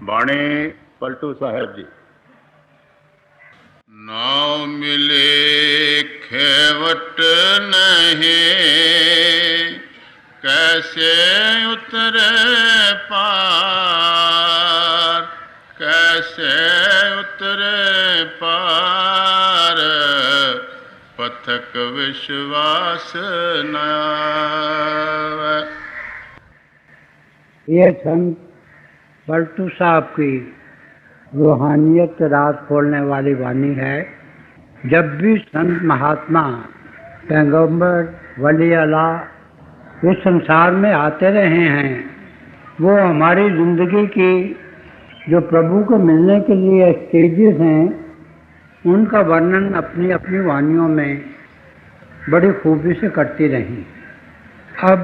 बाणी पलटू साहेब जी। नाव मिले खेवट नहीं, कैसे उतरे पार, कैसे उतरे पार, पथक विश्वास न आवे। ये संत पलटू साहब की रूहानियत के राज खोलने वाली वाणी है। जब भी संत महात्मा पैगंबर वली अल्लाह इस संसार में आते रहे हैं, वो हमारी ज़िंदगी की जो प्रभु को मिलने के लिए स्टेजेस हैं, उनका वर्णन अपनी अपनी वाणियों में बड़ी खूबी से करती रहीं। अब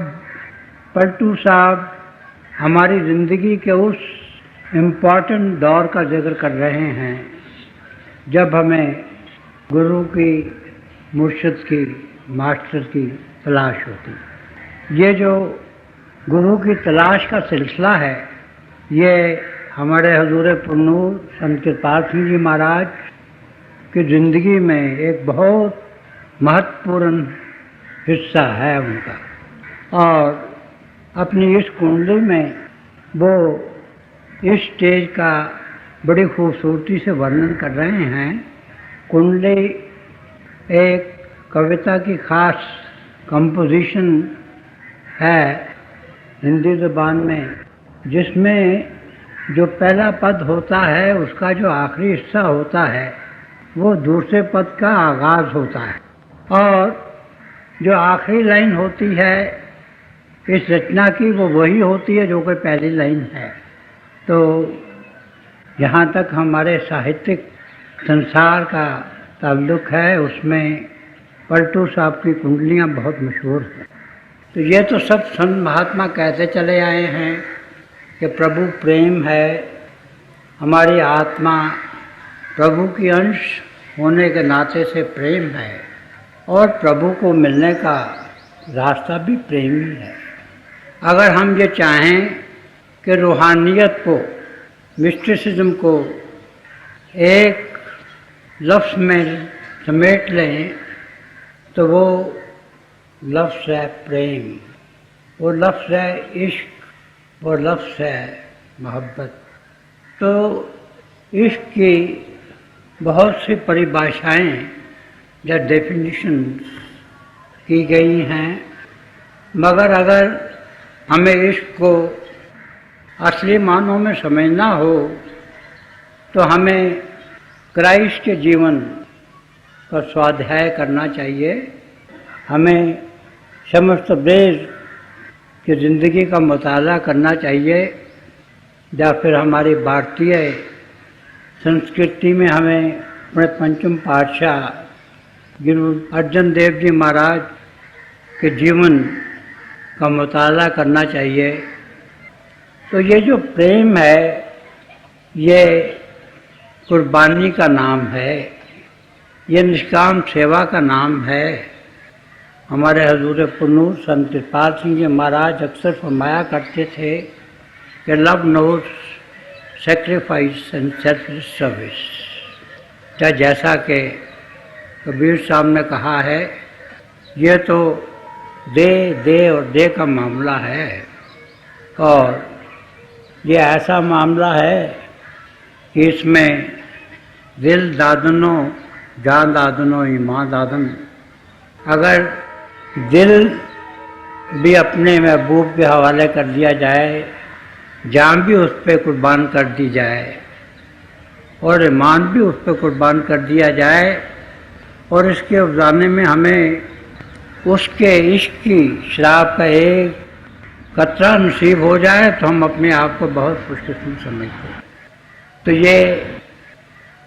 पलटू साहब हमारी ज़िंदगी के उस इम्पॉर्टेंट दौर का जिक्र कर रहे हैं जब हमें गुरु की, मुर्शिद की, मास्टर की तलाश होती। ये जो गुरु की तलाश का सिलसिला है, ये हमारे हजूर पुरनूर संत कृपाल सिंह जी महाराज की ज़िंदगी में एक बहुत महत्वपूर्ण हिस्सा है उनका। और अपनी इस कुंडली में वो इस स्टेज का बड़ी खूबसूरती से वर्णन कर रहे हैं। कुंडली एक कविता की खास कंपोजिशन है हिंदी ज़बान में, जिसमें जो पहला पद होता है उसका जो आखिरी हिस्सा होता है वो दूसरे पद का आगाज़ होता है, और जो आखिरी लाइन होती है इस रचना की वो वही होती है जो कोई पहली लाइन है। तो जहाँ तक हमारे साहित्यिक संसार का ताल्लुक़ है, उसमें पलटू साहब की कुंडलियाँ बहुत मशहूर हैं। तो ये तो सब संत महात्मा कहते चले आए हैं कि प्रभु प्रेम है, हमारी आत्मा प्रभु की अंश होने के नाते से प्रेम है, और प्रभु को मिलने का रास्ता भी प्रेम ही है। अगर हम ये चाहें कि रूहानियत को, मिस्टिसिज्म को एक लफ्ज़ में समेट लें, तो वो लफ्ज़ है प्रेम, वो लफ्ज़ है इश्क, वो लफ्ज़ है मोहब्बत। तो इश्क की बहुत सी परिभाषाएं या डेफिनेशन की गई हैं, मगर अगर हमें इश्क को असली मानों में समझना हो तो हमें क्राइस्ट के जीवन का स्वाध्याय करना चाहिए। हमें समस्त वेद की ज़िंदगी का मुताला करना चाहिए, या फिर हमारी भारतीय संस्कृति में हमें अपने पंचम पातशाह गुरु अर्जन देव जी महाराज के जीवन का मुताला करना चाहिए। तो ये जो प्रेम है, ये कुर्बानी का नाम है, ये निष्काम सेवा का नाम है। हमारे हजूर पुरनूर संत कृपाल सिंह जी महाराज अक्सर फरमाया करते थे कि love knows sacrifice and selfless service. या जैसा कि कबीर साहब ने कहा है, ये तो दे और दे का मामला है, और ये ऐसा मामला है कि इसमें दिल दादनो, जान दादनो, ईमान दादन। अगर दिल भी अपने महबूब के हवाले कर दिया जाए, जान भी उस पर कुर्बान कर दी जाए, और ईमान भी उस पर कुर्बान कर दिया जाए, और इसके अफजाने में हमें उसके इश्क की शराब का एक कतरा नसीब हो जाए, तो हम अपने आप को बहुत खुशकिस्मत समझते हैं। तो ये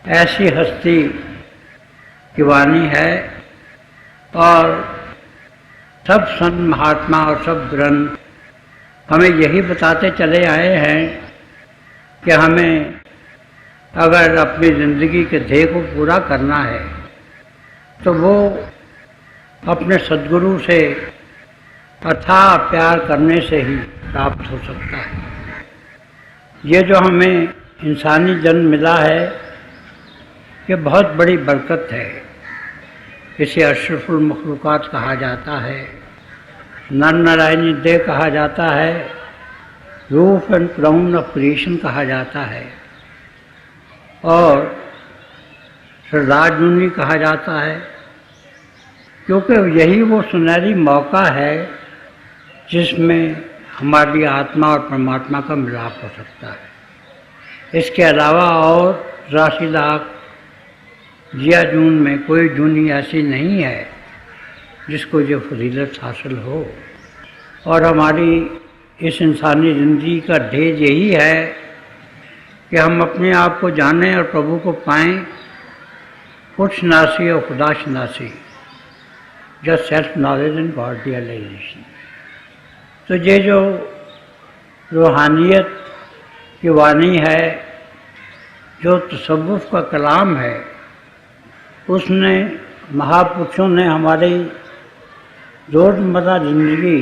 ऐसी हस्ती की वाणी है, और सब संत महात्मा और सब ग्रंथ हमें यही बताते चले आए हैं कि हमें अगर अपनी ज़िंदगी के ध्येय को पूरा करना है तो वो अपने सद्गुरु से अथाह प्यार करने से ही प्राप्त हो सकता है। ये जो हमें इंसानी जन्म मिला है ये बहुत बड़ी बरकत है। इसे अशरफुल मखलूक़ात कहा जाता है, नर नारायणी देह कहा जाता है, roof and crown of creation कहा जाता है और सरदार जूनी कहा जाता है, क्योंकि यही वो सुनहरी मौका है जिसमें हमारी आत्मा और परमात्मा का मिलाप हो सकता है। इसके अलावा और 83 लाख जिया जून में कोई जूनी ऐसी नहीं है जिसको ये फजीलत हासिल हो। और हमारी इस इंसानी ज़िंदगी का ध्येय यही है कि हम अपने आप को जानें और प्रभु को पाएं, खुद शनासी और खुदा शनासी, just self knowledge and god realization. तो ये जो रूहानियत की वाणी है, जो तसव्वुफ़ का कलाम है, उसने महापुरुषों ने हमारी रोज़मर्रा ज़िंदगी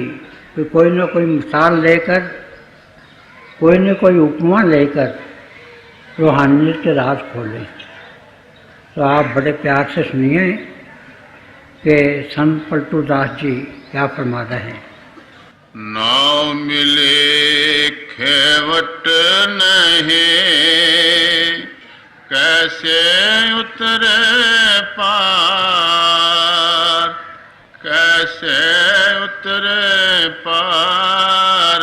की कोई न कोई मिसाल लेकर, कोई न कोई उपमा लेकर रूहानियत के राज खोले। तो आप बड़े प्यार से सुनिए कि संत पलटू दास जी क्या फरमा रहे हैं। नाव मिले खेवट नहीं, कैसे उतरे पार, कैसे उतरे पार,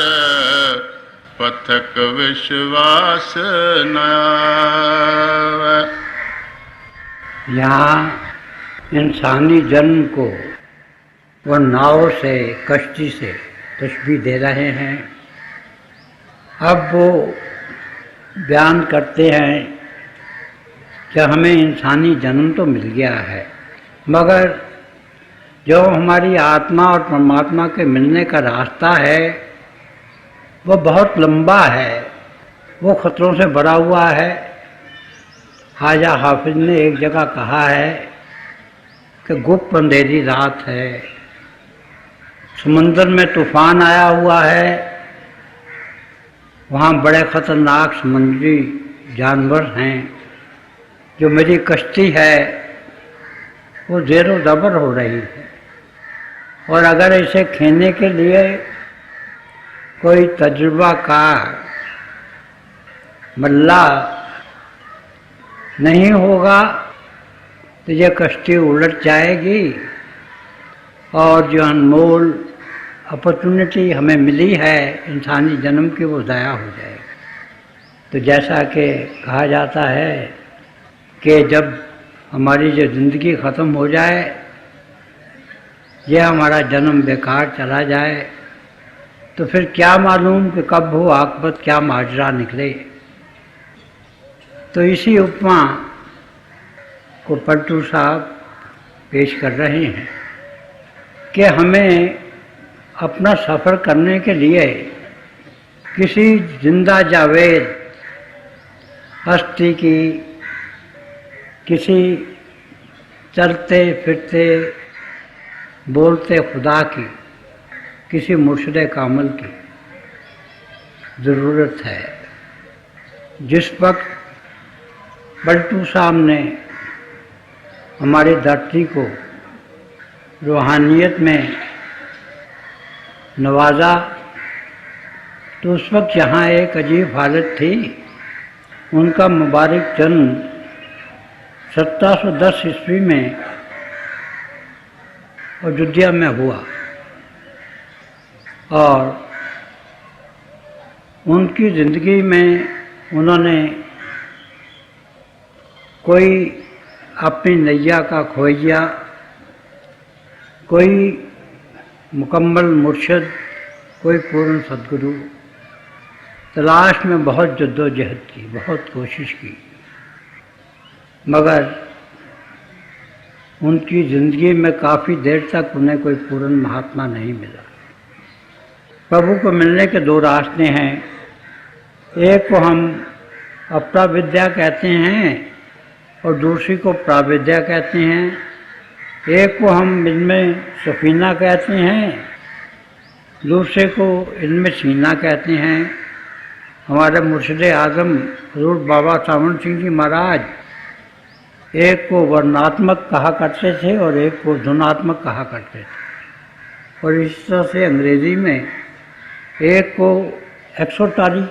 पथक विश्वास न आवे। यहाँ इंसानी जन्म को वह नाव से, कश्ती से तशबीह दे रहे हैं। अब वो बयान करते हैं कि हमें इंसानी जन्म तो मिल गया है, मगर जो हमारी आत्मा और परमात्मा के मिलने का रास्ता है वो बहुत लंबा है, वो खतरों से भरा हुआ है। ख्वाजा हाफिज ने एक जगह कहा है कि गुप्त अंधेरी रात है, समुंदर में तूफान आया हुआ है, वहाँ बड़े ख़तरनाक समुद्री जानवर हैं, जो मेरी कश्ती है वो ज़ेरो ज़बर हो रही है, और अगर इसे खेने के लिए कोई तजुर्बाकार मल्ला नहीं होगा तो ये कश्ती उलट जाएगी और जो अनमोल अपॉर्चुनिटी हमें मिली है इंसानी जन्म की वो ज़ाया हो जाएगी। तो जैसा कि कहा जाता है कि जब हमारी जो ज़िंदगी ख़त्म हो जाए, यह हमारा जन्म बेकार चला जाए, तो फिर क्या मालूम कि कब हो आक़िबत क्या माजरा निकले। तो इसी उपमा को पलटू साहब पेश कर रहे हैं कि हमें अपना सफ़र करने के लिए किसी जिंदा जावेद हस्ती की, किसी चलते फिरते बोलते खुदा की, किसी मुर्शिद कामिल की ज़रूरत है। जिस वक्त पलटू साहब ने हमारी धरती को रूहानियत में नवाजा, तो उस वक्त यहाँ एक अजीब हालत थी। उनका मुबारक जन्म 1710 ईस्वी में अयोध्या में हुआ और उनकी ज़िंदगी में उन्होंने कोई अपनी नैया का खोइया, कोई मुकम्मल मुर्शिद, कोई पूर्ण सद्गुरु तलाश में बहुत जद्दोजहद की, बहुत कोशिश की, मगर उनकी ज़िंदगी में काफ़ी देर तक उन्हें कोई पूर्ण महात्मा नहीं मिला। प्रभु को मिलने के दो रास्ते हैं, एक को हम अपरा विद्या कहते हैं और दूसरी को प्राविद्या कहते हैं। एक को हम इल्म सफ़ीना कहते हैं, दूसरे को इल्म सीना कहते हैं। हमारे मुर्शिद आज़म हज़ूर बाबा सावन सिंह जी महाराज एक को वर्णात्मक कहा करते थे और एक को धुनात्मक कहा करते थे। और इस तरह से अंग्रेज़ी में एक को एक्सोटरी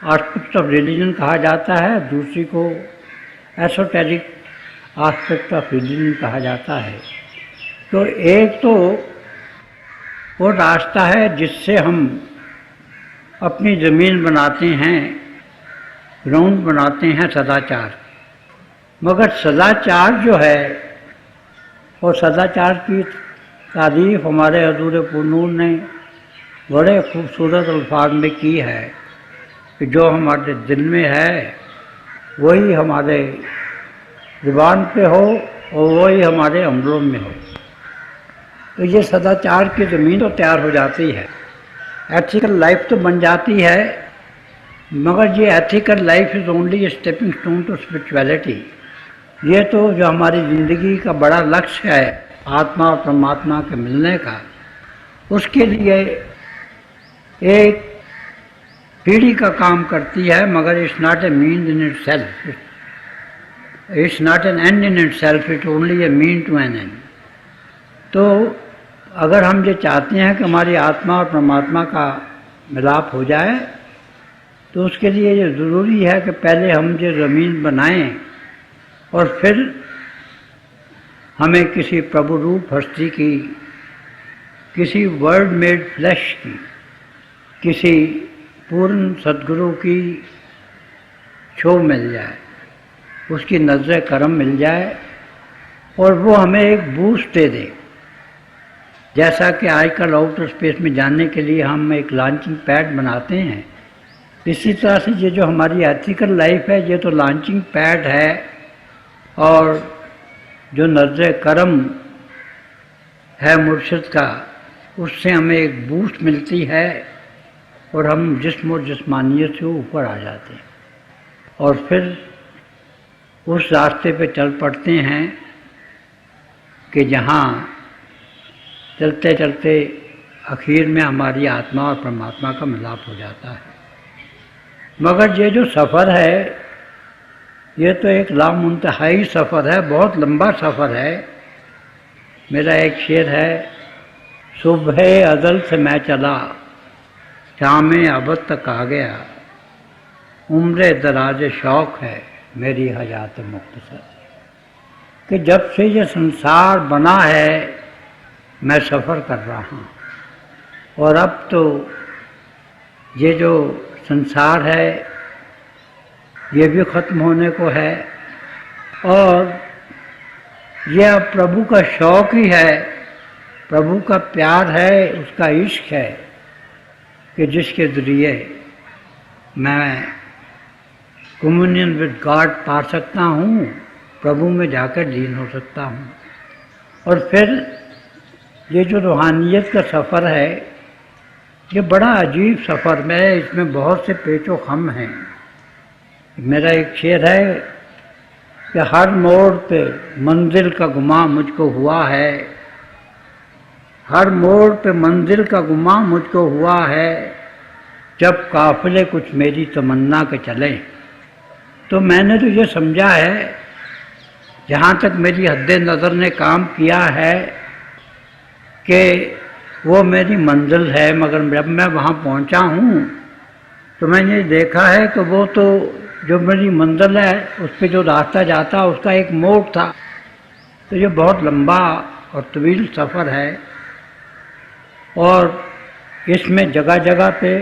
आस्पेक्ट ऑफ रिलीजन कहा जाता है, दूसरी को एसोटेरिक आस्पेक्ट ऑफ रिलीजन कहा जाता है। तो एक तो वो रास्ता है जिससे हम अपनी ज़मीन बनाते हैं, ग्राउंड बनाते हैं सदाचार। मगर सदाचार जो है, और सदाचार की तारीफ़ हमारे हज़ूर पुरनूर ने बड़े खूबसूरत अल्फाज में की है कि जो हमारे दिल में है वही हमारे ज़ुबान पे हो और वही हमारे अमलों में हो। तो ये सदाचार की ज़मीन तो तैयार हो जाती है, एथिकल लाइफ तो बन जाती है, मगर ये ethical life is only stepping stone to spirituality. ये तो जो हमारी ज़िंदगी का बड़ा लक्ष्य है आत्मा और परमात्मा के मिलने का, उसके लिए एक पीढ़ी का काम करती है, मगर it's not a mean in itself, it's not an end in itself, it only a mean to an end. तो अगर हम ये चाहते हैं कि हमारी आत्मा और परमात्मा का मिलाप हो जाए, तो उसके लिए ये ज़रूरी है कि पहले हम ये ज़मीन बनाएं और फिर हमें किसी प्रभु रूप हस्ती की, किसी वर्ड मेड फ्लैश की, किसी पूर्ण सद्गुरु की छो मिल जाए, उसकी नज़र करम मिल जाए और वो हमें एक बूस्ट दे दे। जैसा कि आजकल आउटर स्पेस में जाने के लिए हम एक लॉन्चिंग पैड बनाते हैं, इसी तरह से ये जो हमारी एथिकल लाइफ है ये तो लॉन्चिंग पैड है, और जो नज़र करम है मुर्शिद का, उससे हमें एक बूस्ट मिलती है और हम जिस्म और जिस्मानियत से ऊपर आ जाते हैं और फिर उस रास्ते पे चल पड़ते हैं कि जहाँ चलते चलते आखिर में हमारी आत्मा और परमात्मा का मिलाप हो जाता है। मगर ये जो सफ़र है ये तो एक लामुंतहाई सफ़र है, बहुत लंबा सफ़र है। मेरा एक शेर है, सुबह अज़ल से मैं चला, शाम अबद तक आ गया, उम्र दराज शौक़ है मेरी हयात मुख्तसर। कि जब से ये संसार बना है मैं सफ़र कर रहा हूँ, और अब तो ये जो संसार है ये भी ख़त्म होने को है, और ये अब प्रभु का शौक़ ही है, प्रभु का प्यार है, उसका इश्क है कि जिसके ज़रिए मैं कम्युनियन विद गॉड पा सकता हूँ, प्रभु में जाकर लीन हो सकता हूँ। और फिर ये जो रूहानियत का सफ़र है ये बड़ा अजीब सफ़र में, इसमें बहुत से पेचो खम हैं। मेरा एक शेर है कि हर मोड़ पे मंजिल का गुमा मुझको हुआ है, हर मोड़ पे मंजिल का गुमा मुझको हुआ है, जब काफ़िले कुछ मेरी तमन्ना के चले। तो मैंने तो ये समझा है, जहाँ तक मेरी हद्द नज़र ने काम किया है, कि वो मेरी मंजिल है, मगर जब मैं वहाँ पहुँचा हूँ तो मैंने देखा है कि वो तो जो मेरी मंजिल है उस पर जो रास्ता जाता उसका एक मोड़ था। तो ये बहुत लंबा और तवील सफ़र है, और इसमें जगह जगह पे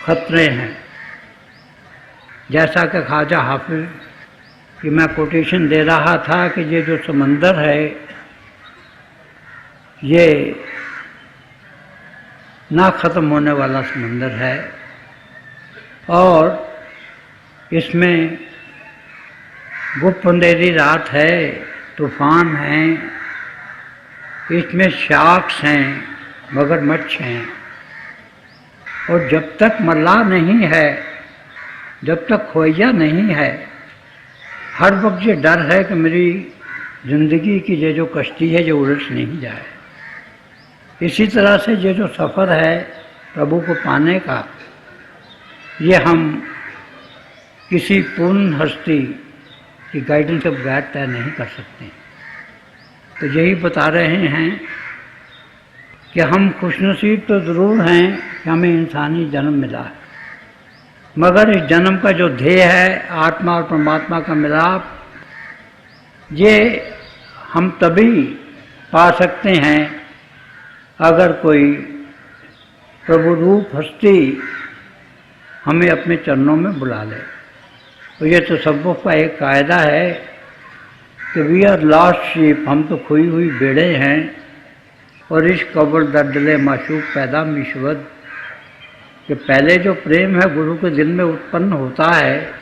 ख़तरे हैं। जैसा कि ख्वाजा हाफिज़ की मैं कोटेशन दे रहा था कि ये जो समंदर है ये ना ख़त्म होने वाला समंदर है, और इसमें गुप्त अंधेरी रात है, तूफ़ान हैं, इसमें शार्क्स हैं, मगरमच्छ हैं। और जब तक मल्ला नहीं है, जब तक खोया नहीं है, हर वक्त ये डर है कि मेरी ज़िंदगी की ये जो कश्ती है ये उलट नहीं जाए। इसी तरह से ये जो सफ़र है प्रभु को पाने का, ये हम किसी पूर्ण हस्ती की गाइडेंस के बगैर तय नहीं कर सकते। तो यही बता रहे हैं कि हम खुशनसीब तो ज़रूर हैं कि हमें इंसानी जन्म मिला है, मगर इस जन्म का जो ध्येय है आत्मा और परमात्मा का मिलाप, ये हम तभी पा सकते हैं अगर कोई प्रभु रूप हस्ती हमें अपने चरणों में बुला ले। तो ये तो तसव्वुफ़ का एक कायदा है कि वी आर लॉस्ट शीप, हम तो खोई हुई भेड़े हैं, और इस कब्र दर्दले माशूक पैदा मिशवद, कि पहले जो प्रेम है गुरु के दिल में उत्पन्न होता है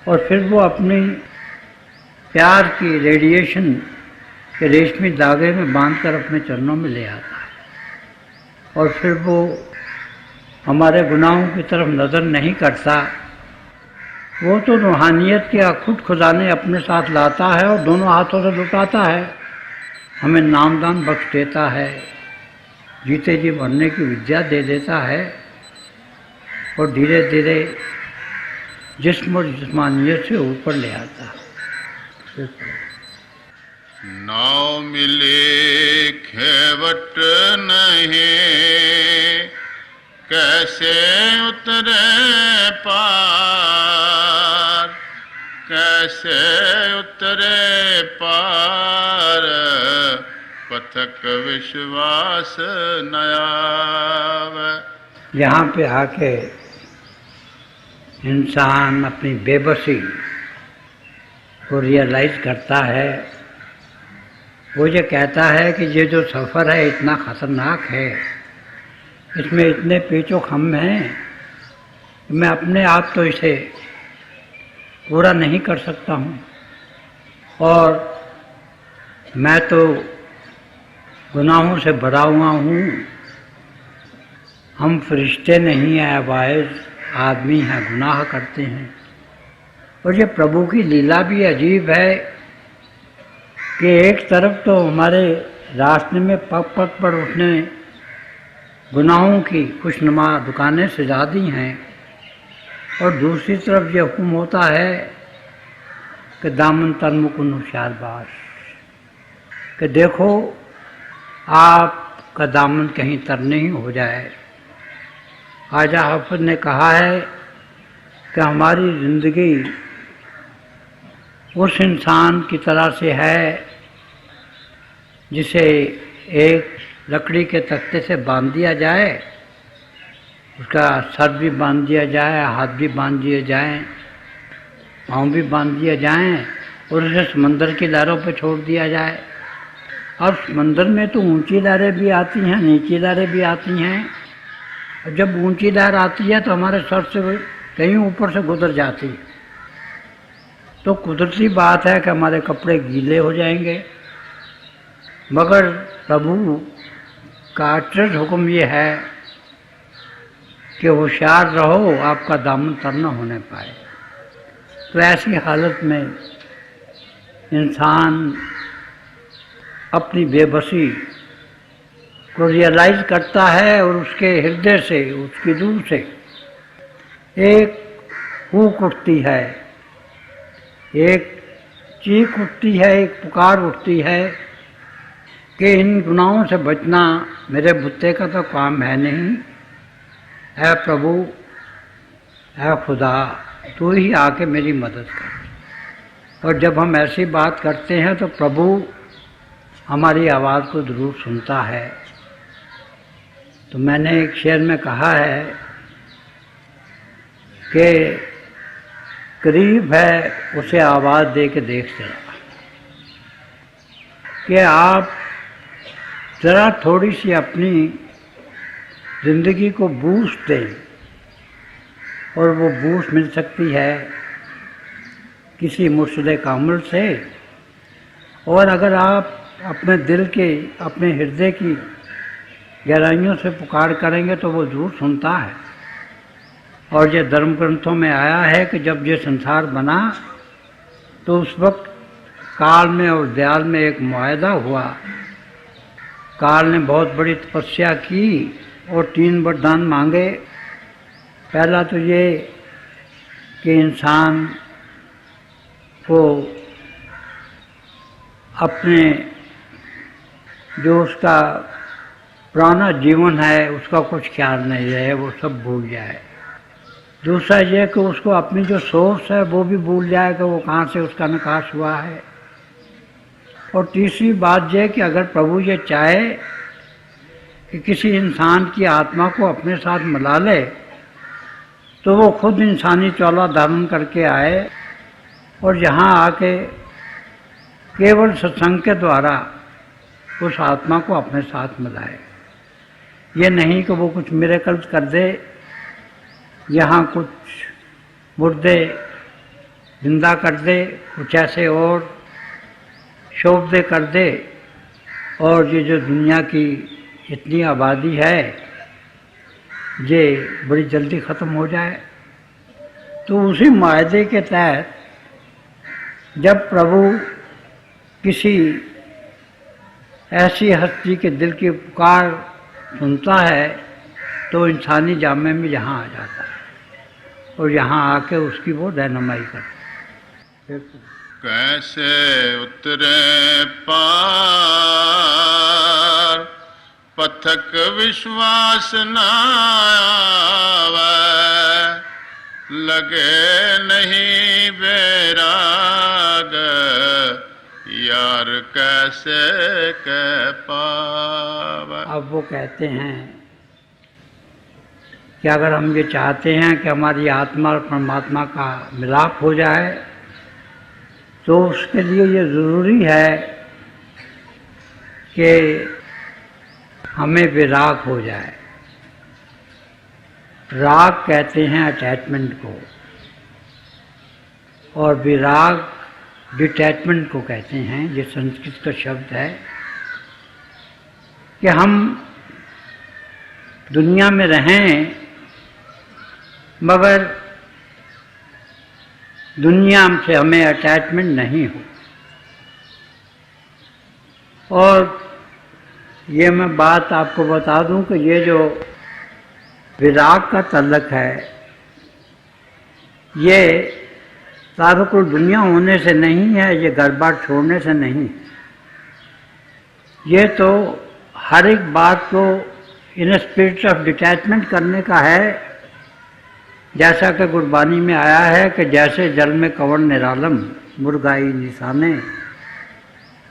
और फिर वो अपनी प्यार की रेडिएशन के रेशमी धागे में बांधकर अपने चरणों में ले आता है, और फिर वो हमारे गुनाहों की तरफ नज़र नहीं करता। वो तो रूहानियत के अखुद खजाने अपने साथ लाता है और दोनों हाथों से लुटाता है, हमें नामदान बख्श देता है, जीते जी मरने की विद्या दे देता है, और धीरे धीरे जिस्म और जिस्मानियत से ऊपर ले आता है। नाव मिले खेवट नहीं, कैसे उतरे पार, कैसे उतरे पार, पथक विश्वास नया। यहाँ पे आके इंसान अपनी बेबसी को रियलाइज़ करता है। वो ये कहता है कि ये जो सफ़र है इतना ख़तरनाक है, इसमें इतने पेचो खम हैं कि मैं अपने आप तो इसे पूरा नहीं कर सकता हूँ, और मैं तो गुनाहों से भरा हुआ हूँ। हम फरिश्ते नहीं हैं, वाइज आदमी हैं, गुनाह करते हैं। और ये प्रभु की लीला भी अजीब है कि एक तरफ तो हमारे रास्ते में पग पग पर उसने गुनाहों की खुशनुमा दुकानें सजा दी हैं, और दूसरी तरफ ये हुक्म होता है कि दामन तरमुकुन होशियारबाज, कि देखो आपका दामन कहीं तर नहीं हो जाए। ख्वाजा हाफिज ने कहा है कि हमारी ज़िंदगी उस इंसान की तरह से है जिसे एक लकड़ी के तख्ते से बांध दिया जाए, उसका सर भी बांध दिया जाए, हाथ भी बांध दिए जाएं, पाँव भी बांध दिए जाएं, और उसे समंदर की लहरों पर छोड़ दिया जाए। और समंदर में तो ऊंची लहरें भी आती हैं, नीची लहरें भी आती हैं, और जब ऊंची लहर आती है तो हमारे सर से कहीं ऊपर से गुजर जाती है। तो कुदरती बात है कि हमारे कपड़े गीले हो जाएंगे, मगर प्रभु का अटल हुक्म ये है कि होशियार रहो, आपका दामन तर न होने पाए। तो ऐसी हालत में इंसान अपनी बेबसी को रियलाइज़ करता है, और उसके हृदय से, उसकी रूह से एक कूक उठती है, एक चीख उठती है, एक पुकार उठती है कि इन गुनाहों से बचना मेरे बुत्ते का तो काम है नहीं। ऐ प्रभु, ऐ खुदा, तू ही आके मेरी मदद कर। और जब हम ऐसी बात करते हैं तो प्रभु हमारी आवाज़ को ज़रूर सुनता है। तो मैंने एक शेर में कहा है कि करीब है उसे आवाज़ दे के देख जरा, कि आप ज़रा थोड़ी सी अपनी ज़िंदगी को बूस्ट दें, और वो बूस्ट मिल सकती है किसी मुर्शिद कामिल से। और अगर आप अपने दिल के, अपने हृदय की गहराइयों से पुकार करेंगे तो वो ज़रूर सुनता है। और ये धर्म ग्रंथों में आया है कि जब ये संसार बना तो उस वक्त काल में और दयाल में एक मुआहदा हुआ। काल ने बहुत बड़ी तपस्या की और 3 वरदान मांगे पहला तो ये कि इंसान को अपने जो उसका पुराना जीवन है उसका कुछ ख्याल नहीं रहे, वो सब भूल जाए। दूसरा ये कि उसको अपनी जो सोर्स है वो भी भूल जाए कि वो कहाँ से उसका निकास हुआ है। और तीसरी बात यह कि अगर प्रभु ये चाहे कि किसी इंसान की आत्मा को अपने साथ मिला ले तो वो खुद इंसानी चोला धारण करके आए और यहाँ आके केवल सत्संग के द्वारा उस आत्मा को अपने साथ मिलाए। ये नहीं कि वो कुछ मिरेकल्स कर दे, यहाँ कुछ मुर्दे जिंदा कर दे, कुछ ऐसे और शोभदे कर दे और ये जो दुनिया की इतनी आबादी है ये बड़ी जल्दी ख़त्म हो जाए। तो उसी मायदे के तहत जब प्रभु किसी ऐसी हस्ती के दिल की पुकार सुनता है तो इंसानी जामे में यहाँ आ जाता है और यहाँ आके उसकी वो रहनुमाई करता है। कैसे उतरे पार पथक विश्वास न आवे, लगे नहीं बैराग यार कैसे कह पावे। अब वो कहते हैं कि अगर हम ये चाहते हैं कि हमारी आत्मा और परमात्मा का मिलाप हो जाए तो उसके लिए ये ज़रूरी है कि हमें विराग हो जाए। राग कहते हैं अटैचमेंट को और विराग डिटैचमेंट को कहते हैं। ये संस्कृत का शब्द है कि हम दुनिया में रहें मगर दुनिया से हमें अटैचमेंट नहीं हो। और ये मैं बात आपको बता दूं कि ये जो विराग का तल्लक है ये तारुकुल दुनिया होने से नहीं है, ये घर बार छोड़ने से नहीं। ये तो हर एक बात को इन स्पिरिट ऑफ डिटैचमेंट करने का है। जैसा कि गुरबानी में आया है कि जैसे जल में कवण निरालम मुर्गाई निशाने,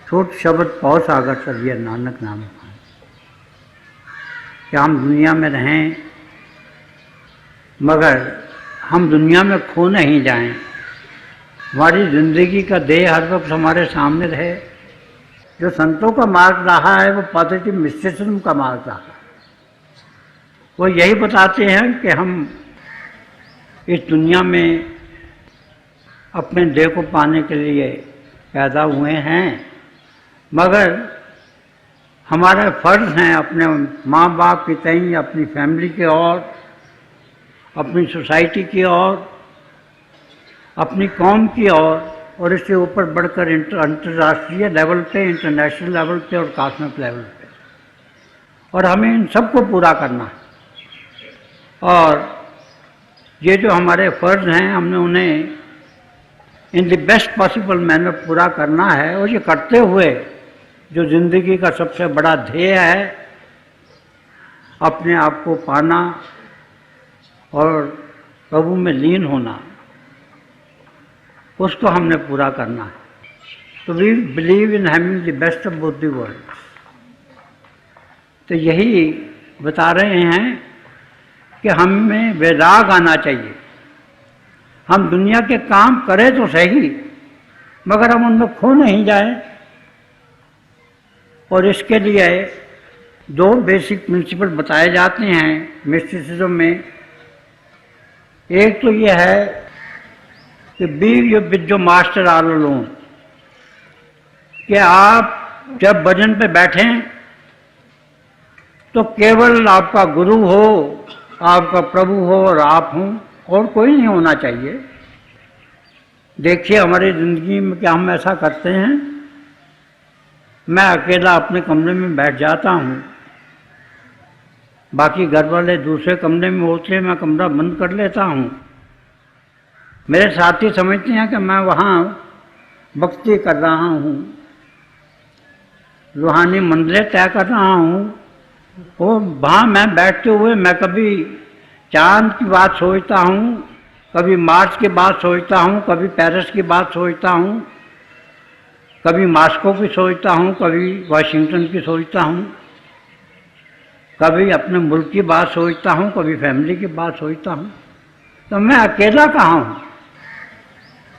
छोट शब्द पौ सागर सरिया नानक नाम। कि हम दुनिया में रहें मगर हम दुनिया में खो नहीं जाएं। हमारी ज़िंदगी का देह हर वक्त हमारे सामने रहे। जो संतों का मार्ग रहा है वो पॉजिटिव मिस्टिसिज्म का मार्ग रहा है। वो यही बताते हैं कि हम इस दुनिया में अपने देह को पाने के लिए पैदा हुए हैं मगर हमारे फ़र्ज़ हैं अपने माँ बाप की तई, अपनी फैमिली की ओर, अपनी सोसाइटी की ओर, अपनी कौम की ओर और इससे ऊपर बढ़कर अंतर्राष्ट्रीय लेवल पे, इंटरनेशनल लेवल पे और कॉस्मिक लेवल पे। और हमें इन सब को पूरा करना है। और ये जो हमारे फ़र्ज़ हैं हमने उन्हें in the best possible manner पूरा करना है। और ये करते हुए जो ज़िंदगी का सबसे बड़ा ध्येय है अपने आप को पाना और प्रभु में लीन होना, उसको हमने पूरा करना है। तो we believe in having the best of both the world. तो यही बता रहे हैं कि हमें वैराग आना चाहिए। हम दुनिया के काम करें तो सही मगर हम उनमें खो नहीं जाए। और इसके लिए दो बेसिक प्रिंसिपल बताए जाते हैं मिस्टिसिज्म में। एक तो ये है कि be you with your master all alone, कि आप जब भजन पे बैठें तो केवल आपका गुरु हो, आपका प्रभु हो और आप हों, और कोई नहीं होना चाहिए। देखिए हमारी ज़िंदगी में क्या हम ऐसा करते हैं। मैं अकेला अपने कमरे में बैठ जाता हूँ बाकी घर वाले दूसरे कमरे में होते हैं, मैं कमरा बंद कर लेता हूँ। मेरे साथी समझते हैं कि मैं वहाँ भक्ति कर रहा हूँ, रूहानी मंजिलें तय कर रहा हूँ। वो वहाँ मैं बैठते हुए मैं कभी चांद की बात सोचता हूँ, कभी मार्स की बात सोचता हूँ, कभी पेरिस की बात सोचता हूँ, कभी मॉस्को की सोचता हूँ, कभी वाशिंगटन की सोचता हूँ, कभी अपने मुल्क की बात सोचता हूँ, कभी फैमिली की बात सोचता हूँ। तो मैं अकेला कहाँ हूँ?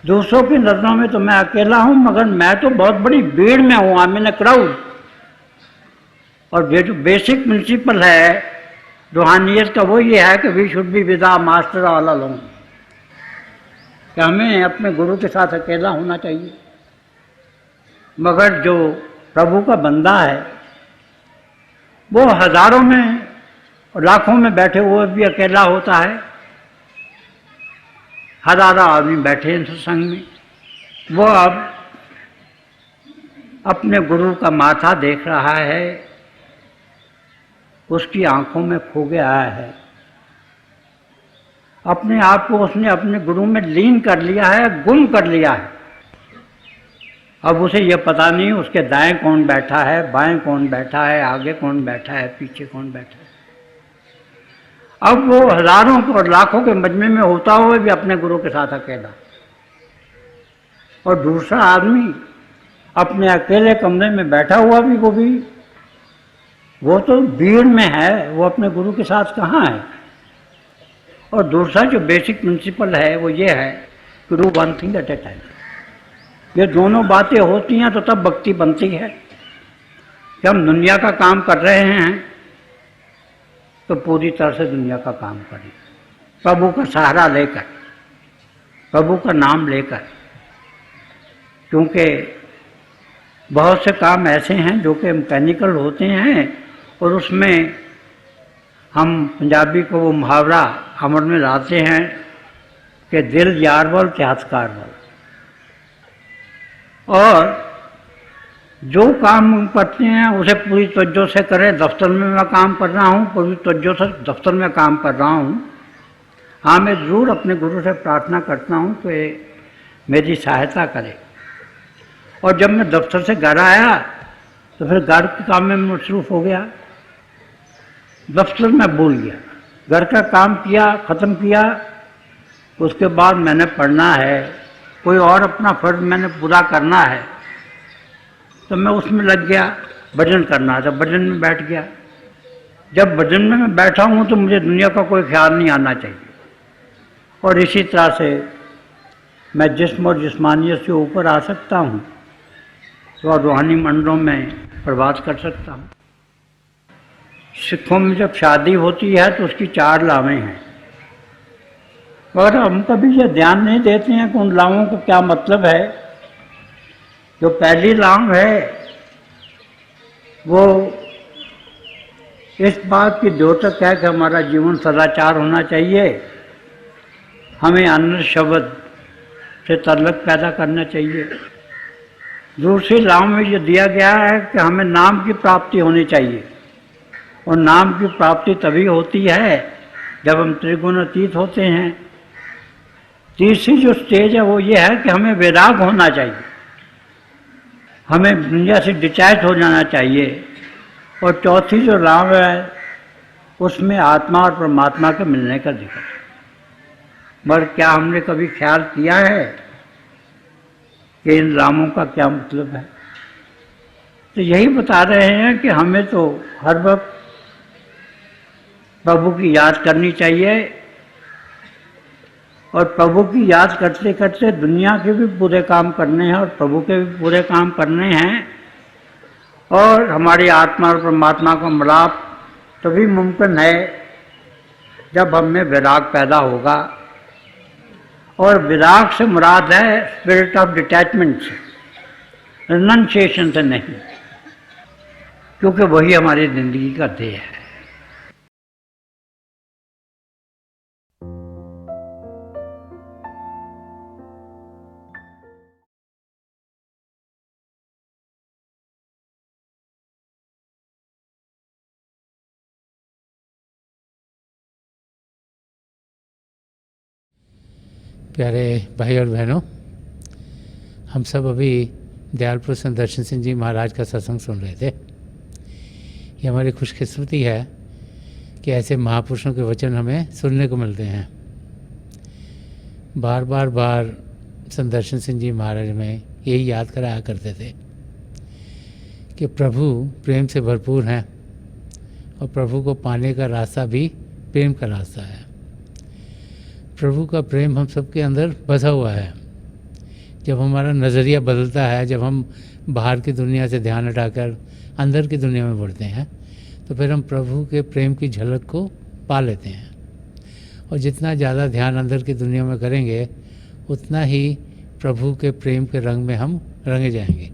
दूसरों की नज़रों में तो मैं अकेला हूँ, मगर मैं तो बहुत बड़ी भीड़ में हूँ, I am in a crowd. और ये जो बेसिक प्रिंसिपल है रूहानियत का, वो ये है कि we should be with our master all alone, कि हमें अपने गुरु के साथ अकेला होना चाहिए। मगर जो प्रभु का बंदा है वो हजारों में और लाखों में बैठे हुए भी अकेला होता है। हजारों आदमी बैठे हैं सत्संग में, वो अब अपने गुरु का माथा देख रहा है, उसकी आंखों में खो गया है, अपने आप को उसने अपने गुरु में लीन कर लिया है, गुम कर लिया है। अब उसे यह पता नहीं उसके दाएं कौन बैठा है, बाएं कौन बैठा है, आगे कौन बैठा है, पीछे कौन बैठा है। अब वो हजारों और लाखों के मजमे में होता हुआ भी अपने गुरु के साथ अकेला, और दूसरा आदमी अपने अकेले कमरे में बैठा हुआ भी, वो तो भीड़ में है, वो अपने गुरु के साथ कहाँ है। और दूसरा जो बेसिक प्रिंसिपल है वो ये है कि do one thing at A time. ये दोनों बातें होती हैं तो तब भक्ति बनती है। कि हम दुनिया का काम कर रहे हैं तो पूरी तरह से दुनिया का काम करें, प्रभु का सहारा लेकर, प्रभु का नाम लेकर। क्योंकि बहुत से काम ऐसे हैं जो कि मैकेनिकल होते हैं, और उसमें हम पंजाबी को वो मुहावरा अमर में लाते हैं कि दिल यार वाल के हथकार वाल। और जो काम हम करते हैं उसे पूरी तवज्जो से करें। दफ्तर में मैं काम कर रहा हूँ, पूरी तवज्जो से दफ्तर में काम कर रहा हूँ। हाँ, मैं ज़रूर अपने गुरु से प्रार्थना करता हूँ कि मेरी सहायता करे। और जब मैं दफ्तर से घर आया तो फिर घर के काम में मसरूफ़ हो गया, दफ्तर में भूल गया। घर का काम किया, ख़त्म किया, उसके बाद मैंने पढ़ना है, कोई और अपना फ़र्ज मैंने पूरा करना है, तो मैं उसमें लग गया। भजन करना था, भजन में बैठ गया। जब भजन में मैं बैठा हूँ तो मुझे दुनिया का कोई ख्याल नहीं आना चाहिए। और इसी तरह से मैं जिस्म और जिस्मानियत से ऊपर आ सकता हूँ तो रूहानी मंडलों में प्रवास कर सकता हूँ। सिखों में जब शादी होती है तो उसकी 4 लावें हैं, और हम कभी ये ध्यान नहीं देते हैं कि उन लावों का क्या मतलब है। जो पहली लाव है वो इस बात की द्योतक है कि हमारा जीवन सदाचार होना चाहिए, हमें अन्न शब्द से ताल्लुक़ पैदा करना चाहिए। दूसरी लाव में ये दिया गया है कि हमें नाम की प्राप्ति होनी चाहिए, और नाम की प्राप्ति तभी होती है जब हम त्रिगुण अतीत होते हैं। तीसरी जो स्टेज है वो ये है कि हमें वैराग होना चाहिए, हमें दुनिया से डिटैच हो जाना चाहिए। और चौथी जो लाव है उसमें आत्मा और परमात्मा के मिलने का जिक्र। मगर क्या हमने कभी ख्याल किया है कि इन लामों का क्या मतलब है? तो यही बता रहे हैं कि हमें तो हर वक्त प्रभु की याद करनी चाहिए, और प्रभु की याद करते करते दुनिया के भी पूरे काम करने हैं और प्रभु के भी पूरे काम करने हैं। और हमारी आत्मा और परमात्मा का मिलाप तभी मुमकिन है जब हम में विराग पैदा होगा। और विराग से मुराद है स्पिरिट ऑफ डिटैचमेंट से, रिनंसिएशन से नहीं, क्योंकि वही हमारी ज़िंदगी का ध्येय है। प्यारे भाई और बहनों, हम सब अभी दयाल पुरुष दर्शन सिंह जी महाराज का सत्संग सुन रहे थे। ये हमारी खुशकिस्मती है कि ऐसे महापुरुषों के वचन हमें सुनने को मिलते हैं। बार संदर्शन सिंह जी महाराज में यही याद कराया करते थे कि प्रभु प्रेम से भरपूर हैं और प्रभु को पाने का रास्ता भी प्रेम का रास्ता है। प्रभु का प्रेम हम सबके अंदर बसा हुआ है। जब हमारा नज़रिया बदलता है, जब हम बाहर की दुनिया से ध्यान हटाकर अंदर की दुनिया में बढ़ते हैं, तो फिर हम प्रभु के प्रेम की झलक को पा लेते हैं। और जितना ज़्यादा ध्यान अंदर की दुनिया में करेंगे, उतना ही प्रभु के प्रेम के रंग में हम रंगे जाएंगे।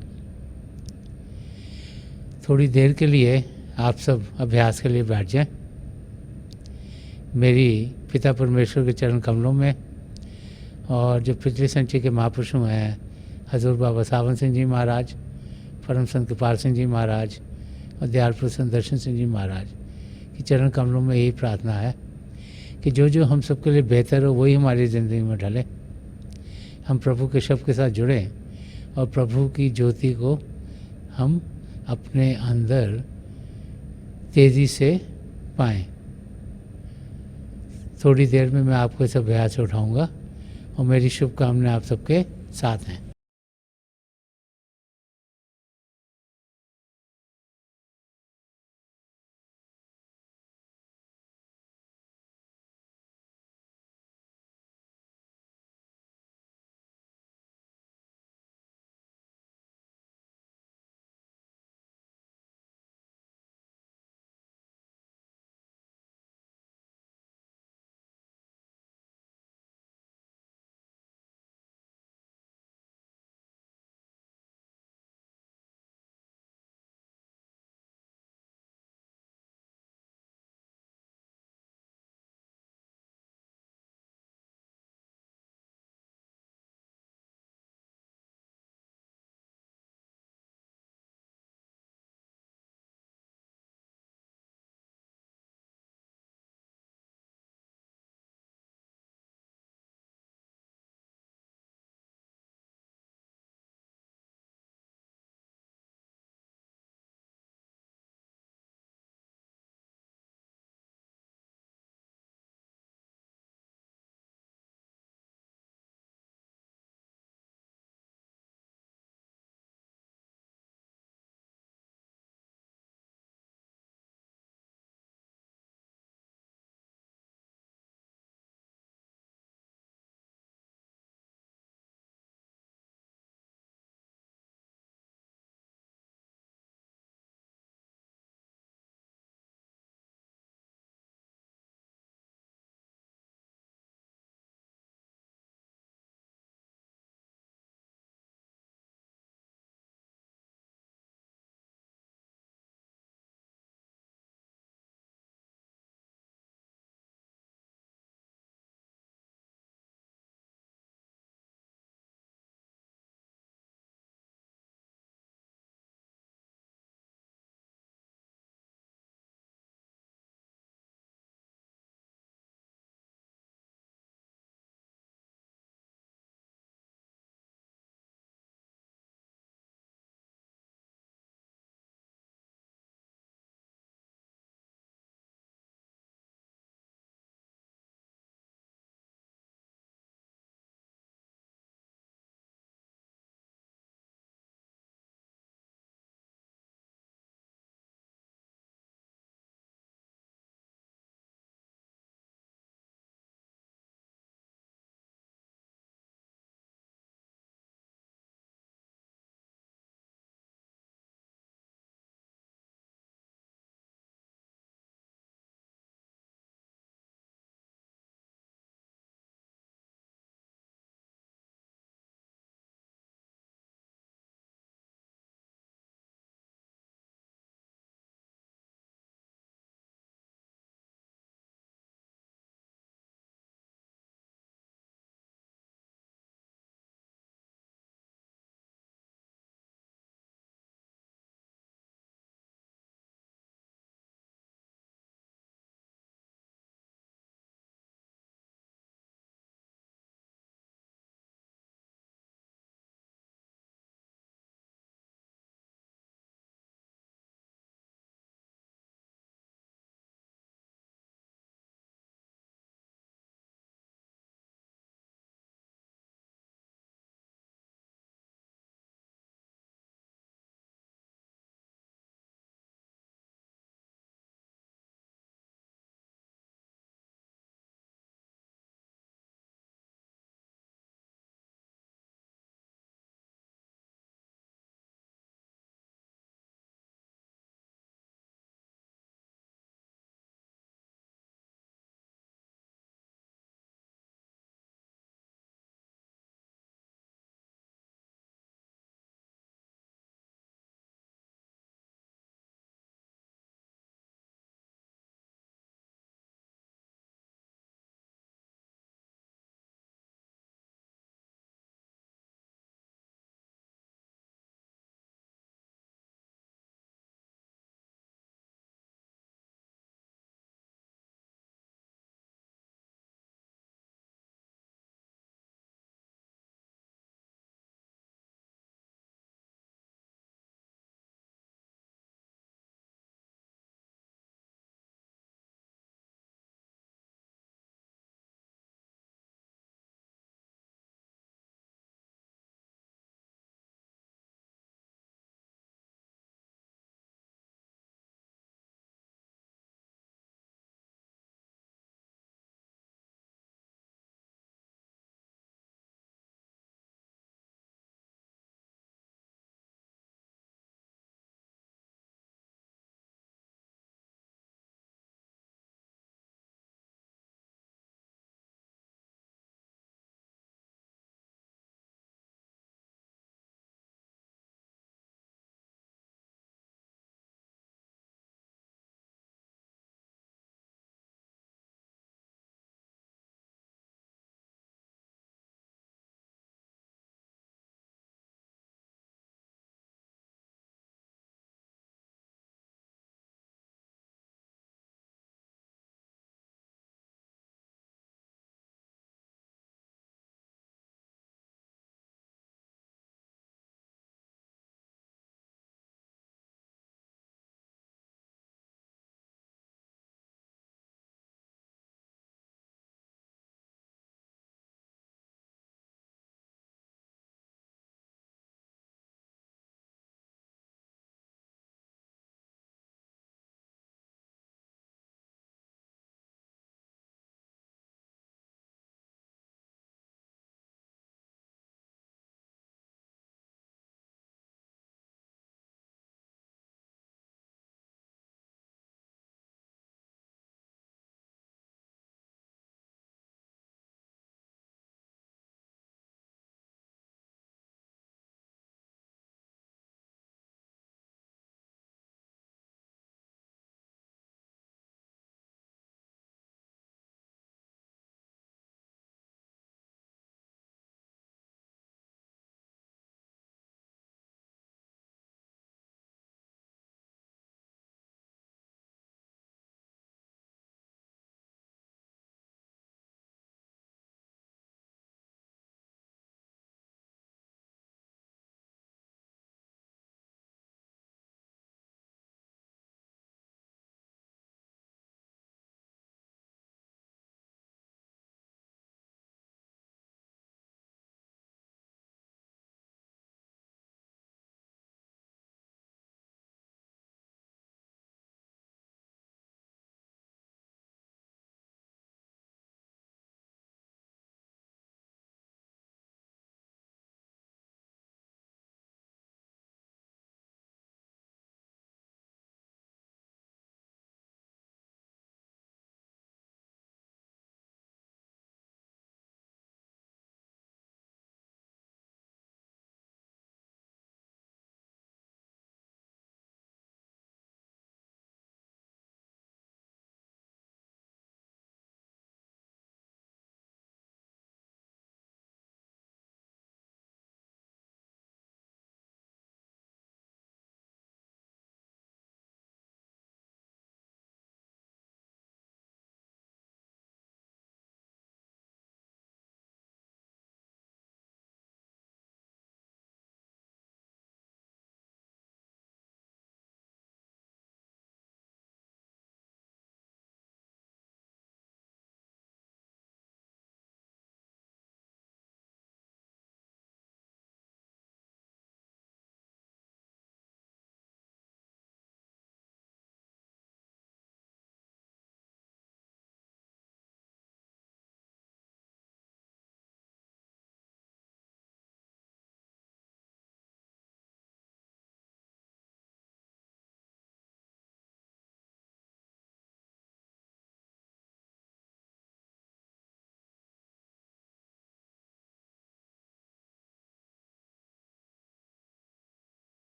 थोड़ी देर के लिए आप सब अभ्यास के लिए बैठ जाएं। मेरी पिता परमेश्वर के चरण कमलों में और जो पिछले संचय के महापुरुषों हैं, हजूर बाबा सावन सिंह जी महाराज, परम संत कृपाल सिंह जी महाराज और दयाल पुरुष दर्शन सिंह जी महाराज के चरण कमलों में यही प्रार्थना है कि जो जो हम सबके लिए बेहतर हो वही हमारी ज़िंदगी में ढले। हम प्रभु के शब्द के साथ जुड़ें और प्रभु की ज्योति को हम अपने अंदर तेज़ी से पाएँ। थोड़ी देर में मैं आपको इस अभ्यास से उठाऊँगा और मेरी शुभकामनाएं आप सबके साथ हैं।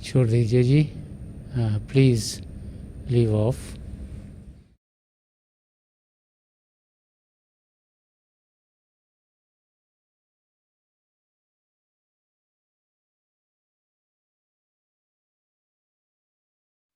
छोड़ दीजिए जी, हाँ प्लीज़ लीव ऑफ।